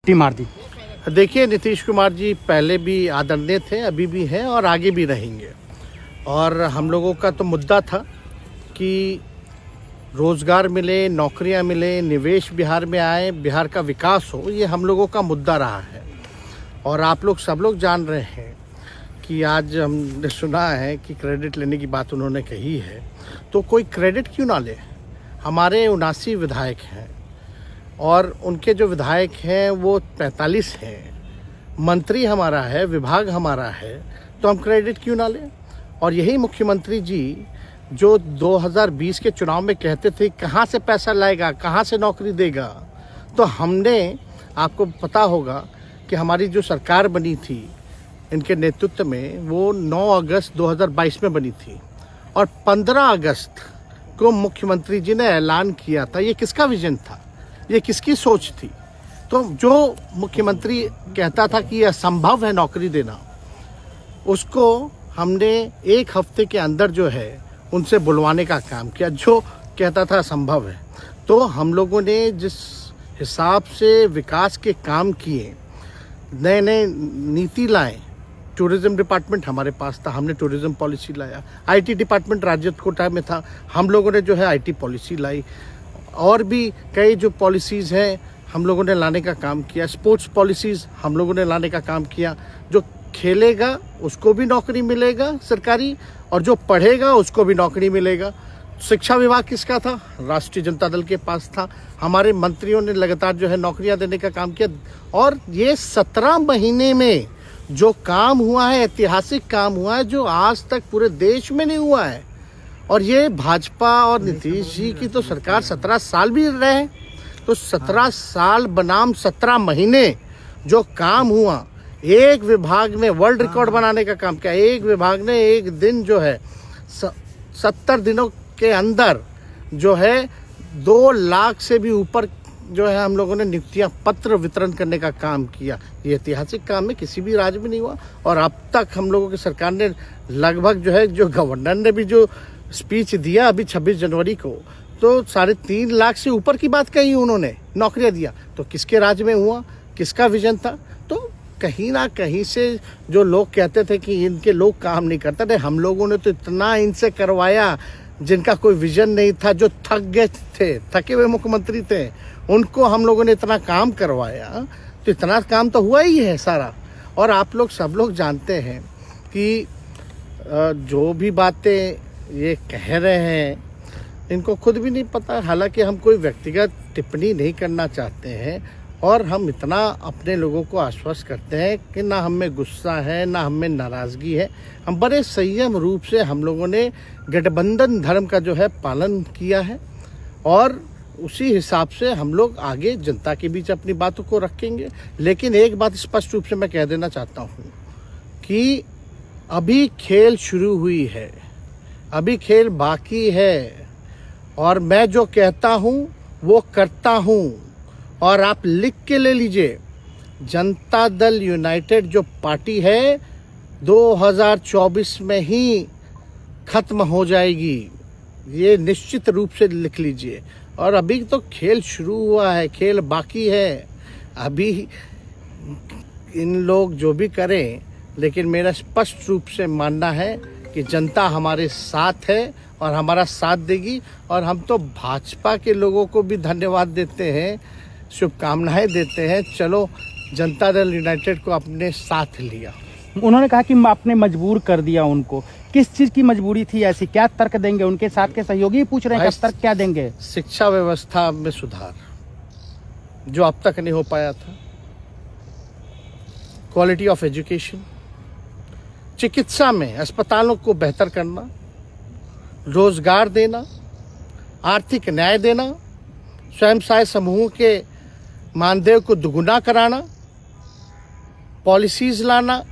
मार दी। देखिए, नीतीश कुमार जी पहले भी आदरणीय थे, अभी भी हैं और आगे भी रहेंगे। और हम लोगों का तो मुद्दा था कि रोज़गार मिले, नौकरियां मिले, निवेश बिहार में आए, बिहार का विकास हो, ये हम लोगों का मुद्दा रहा है। और आप लोग सब लोग जान रहे हैं कि आज हमने सुना है कि क्रेडिट लेने की बात उन्होंने कही है, तो कोई क्रेडिट क्यों ना ले। हमारे 79 विधायक हैं और उनके जो विधायक हैं वो 45 हैं, मंत्री हमारा है, विभाग हमारा है, तो हम क्रेडिट क्यों ना लें। और यही मुख्यमंत्री जी जो 2020 के चुनाव में कहते थे कहाँ से पैसा लाएगा, कहाँ से नौकरी देगा, तो हमने, आपको पता होगा कि हमारी जो सरकार बनी थी इनके नेतृत्व में, वो 9 अगस्त 2022 में बनी थी और 15 अगस्त को मुख्यमंत्री जी ने ऐलान किया था। ये किसका विजन था, ये किसकी सोच थी। तो जो मुख्यमंत्री कहता था कि यह असंभव है नौकरी देना, उसको हमने एक हफ्ते के अंदर जो है उनसे बुलवाने का काम किया। जो कहता था असंभव है, तो हम लोगों ने जिस हिसाब से विकास के काम किए, नए नए नीति लाए, टूरिज्म डिपार्टमेंट हमारे पास था, हमने टूरिज्म पॉलिसी लाया। आईटी डिपार्टमेंट राज्य कोटा में था, हम लोगों ने जो है आईटी पॉलिसी लाई। और भी कई जो पॉलिसीज़ हैं हम लोगों ने लाने का काम किया। स्पोर्ट्स पॉलिसीज़ हम लोगों ने लाने का काम किया। जो खेलेगा उसको भी नौकरी मिलेगा सरकारी, और जो पढ़ेगा उसको भी नौकरी मिलेगा। शिक्षा विभाग किसका था, राष्ट्रीय जनता दल के पास था। हमारे मंत्रियों ने लगातार जो है नौकरियां देने का काम किया। और ये 17 महीने में जो काम हुआ है, ऐतिहासिक काम हुआ है, जो आज तक पूरे देश में नहीं हुआ है। और ये भाजपा और नीतीश जी की तो सरकार 17 साल भी रहे, तो 17 साल बनाम 17 महीने जो काम हुआ, एक विभाग में वर्ल्ड रिकॉर्ड बनाने का काम किया। एक विभाग ने एक दिन जो है 70 दिनों के अंदर जो है 2 लाख से भी ऊपर जो है हम लोगों ने नियुक्तियां पत्र वितरण करने का काम किया। ये ऐतिहासिक काम है, किसी भी राज्य में नहीं हुआ। और अब तक हम लोगों की सरकार ने लगभग जो है, जो गवर्नर ने भी जो स्पीच दिया अभी 26 जनवरी को, तो 3.5 लाख से ऊपर की बात कही उन्होंने, नौकरियां दिया। तो किसके राज्य में हुआ, किसका विजन था। तो कहीं ना कहीं से जो लोग कहते थे कि इनके लोग काम नहीं करते थे, हम लोगों ने तो इतना इनसे करवाया जिनका कोई विजन नहीं था, जो थक गए थे, थके हुए मुख्यमंत्री थे, उनको हम लोगों ने इतना काम करवाया। तो इतना काम तो हुआ ही है सारा। और आप लोग सब लोग जानते हैं कि जो भी बातें ये कह रहे हैं इनको खुद भी नहीं पता। हालांकि हम कोई व्यक्तिगत टिप्पणी नहीं करना चाहते हैं, और हम इतना अपने लोगों को आश्वस्त करते हैं कि ना हम में गुस्सा है, ना हम में नाराज़गी है। हम बड़े संयम रूप से हम लोगों ने गठबंधन धर्म का जो है पालन किया है, और उसी हिसाब से हम लोग आगे जनता के बीच अपनी बातों को रखेंगे। लेकिन एक बात स्पष्ट रूप से मैं कह देना चाहता हूँ कि अभी खेल शुरू हुई है, अभी खेल बाकी है। और मैं जो कहता हूँ वो करता हूँ। और आप लिख के ले लीजिए, जनता दल यूनाइटेड जो पार्टी है 2024 में ही खत्म हो जाएगी, ये निश्चित रूप से लिख लीजिए। और अभी तो खेल शुरू हुआ है, खेल बाकी है। अभी इन लोग जो भी करें, लेकिन मेरा स्पष्ट रूप से मानना है कि जनता हमारे साथ है और हमारा साथ देगी। और हम तो भाजपा के लोगों को भी धन्यवाद देते हैं, शुभकामनाएं देते हैं। चलो, जनता दल यूनाइटेड को अपने साथ लिया। उन्होंने कहा कि आपने मजबूर कर दिया उनको। किस चीज़ की मजबूरी थी ऐसी, क्या तर्क देंगे? उनके साथ के सहयोगी पूछ रहे हैं, तर्क क्या देंगे? शिक्षा व्यवस्था में सुधार जो अब तक नहीं हो पाया था, क्वालिटी ऑफ एजुकेशन, चिकित्सा में अस्पतालों को बेहतर करना, रोजगार देना, आर्थिक न्याय देना, स्वयं सहायता समूहों के मानदेय को दुगुना कराना, पॉलिसीज लाना।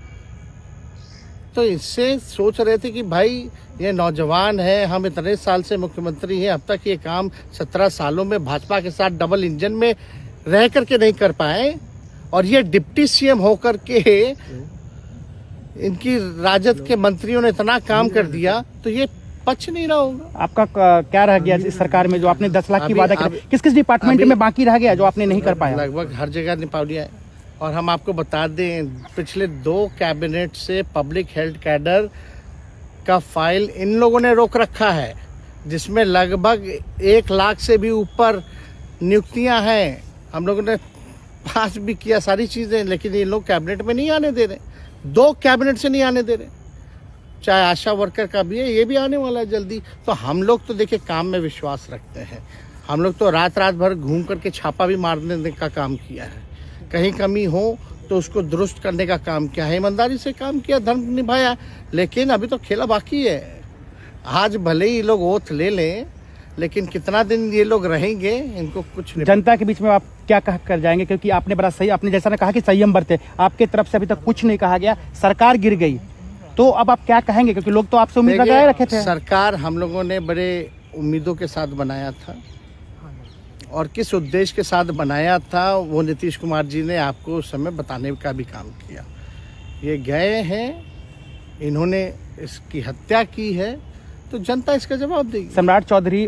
तो इससे सोच रहे थे कि भाई ये नौजवान है, हम इतने साल से मुख्यमंत्री हैं, अब तक ये काम 17 सालों में भाजपा के साथ डबल इंजन में रह करके नहीं कर पाए, और ये डिप्टी सीएम होकर के इनकी राजद के मंत्रियों ने इतना काम कर दिया। तो ये पच नहीं रहा होगा। आपका क्या रह गया इस सरकार में जो आपने 10 लाख की अभी- वादा किया? अभी- किस किस डिपार्टमेंट अभी- में बाकी रह गया जो आपने नहीं कर पाया? लगभग हर जगह निपा लिया है। और हम आपको बता दें, पिछले 2 कैबिनेट से पब्लिक हेल्थ कैडर का फाइल इन लोगों ने रोक रखा है, जिसमें लगभग 1 लाख से भी ऊपर नियुक्तियां हैं। हम लोगों ने पास भी किया सारी चीजें, लेकिन ये लोग कैबिनेट में नहीं आने दे रहे। 2 कैबिनेट से नहीं आने दे रहे। चाहे आशा वर्कर का भी है, ये भी आने वाला है जल्दी। तो हम लोग तो देखिए काम में विश्वास रखते हैं। हम लोग तो रात रात भर घूम करके छापा भी मारने का काम किया है। कहीं कमी हो तो उसको दुरुस्त करने का काम किया है, ईमानदारी से काम किया, धर्म निभाया। लेकिन अभी तो खेला बाकी है। आज भले ही लोग ओथ ले लें, लेकिन कितना दिन ये लोग रहेंगे, इनको कुछ नहीं। जनता के बीच में आप क्या कह कर जाएंगे? क्योंकि आपने बड़ा सही, आपने जैसा ने कहा कि संयम बरते, आपके तरफ से अभी तक कुछ नहीं कहा गया, सरकार गिर गई, तो अब आप क्या कहेंगे? क्योंकि लोग तो आपसे उम्मीद लगाए रखे थे। सरकार हम लोगों ने बड़े उम्मीदों के साथ बनाया था, और किस उद्देश्य के साथ बनाया था वो नीतीश कुमार जी ने आपको उस समय बताने का भी काम किया। ये गए हैं, इन्होंने इसकी हत्या की है, तो जनता इसका जवाब देगी। सम्राट चौधरी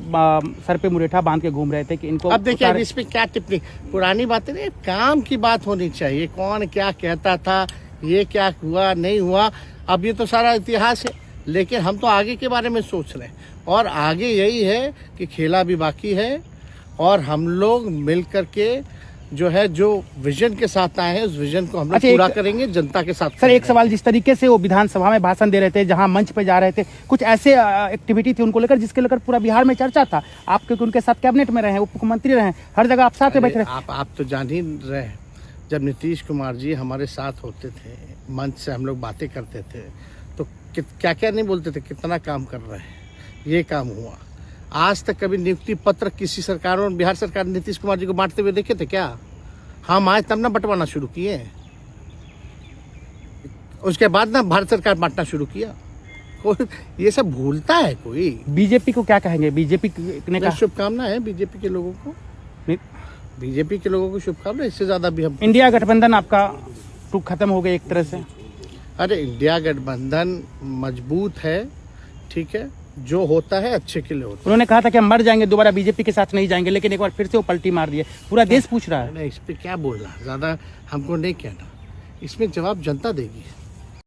सर पे मुरेठा बांध के घूम रहे थे कि इनको अब देखिए, अब इस पे क्या टिप्पणी, पुरानी बातें नहीं, काम की बात होनी चाहिए। कौन क्या कहता था, ये क्या हुआ नहीं हुआ, अब ये तो सारा इतिहास है। लेकिन हम तो आगे के बारे में सोच रहे हैं, और आगे यही है कि खेला भी बाकी है, और हम लोग मिल करके जो है, जो विजन के साथ आए हैं, उस विजन को हम लोग पूरा करेंगे जनता के साथ। सर एक सवाल, जिस तरीके से वो विधानसभा में भाषण दे रहे थे, जहां मंच पे जा रहे थे, कुछ ऐसे एक्टिविटी थी उनको लेकर जिसके लेकर पूरा बिहार में चर्चा था। आप क्योंकि उनके साथ कैबिनेट में रहे हैं, उप मुख्यमंत्री रहे, हर जगह आप साथ में बैठे रहे। आप तो जान ही रहे हैं, जब नीतीश कुमार जी हमारे साथ होते थे, मंच से हम लोग बातें करते थे, तो क्या क्या नहीं बोलते थे, कितना काम कर रहे हैं, ये काम हुआ। आज तक कभी नियुक्ति पत्र किसी सरकारों, बिहार सरकार ने नीतीश कुमार जी को बांटते हुए देखे थे क्या? हम आए तब ना बंटवाना शुरू किए, उसके बाद ना भारत सरकार बांटना शुरू किया। कोई ये सब भूलता है कोई? बीजेपी को क्या कहेंगे? बीजेपी ने कहा शुभकामना है बीजेपी के लोगों को, बीजेपी के लोगों को शुभकामना। इससे ज्यादा भी हम, इंडिया गठबंधन आपका टूक खत्म हो गया एक तरह से। अरे इंडिया गठबंधन मजबूत है, ठीक है, जो होता है अच्छे के लिए होता है। उन्होंने कहा था कि हम मर जाएंगे, दोबारा बीजेपी के साथ नहीं जाएंगे, लेकिन एक बार फिर से वो पलटी मार दिए। पूरा देश पूछ रहा है। इस पे क्या बोलना, ज्यादा हमको नहीं कहना, इसमें जवाब जनता देगी।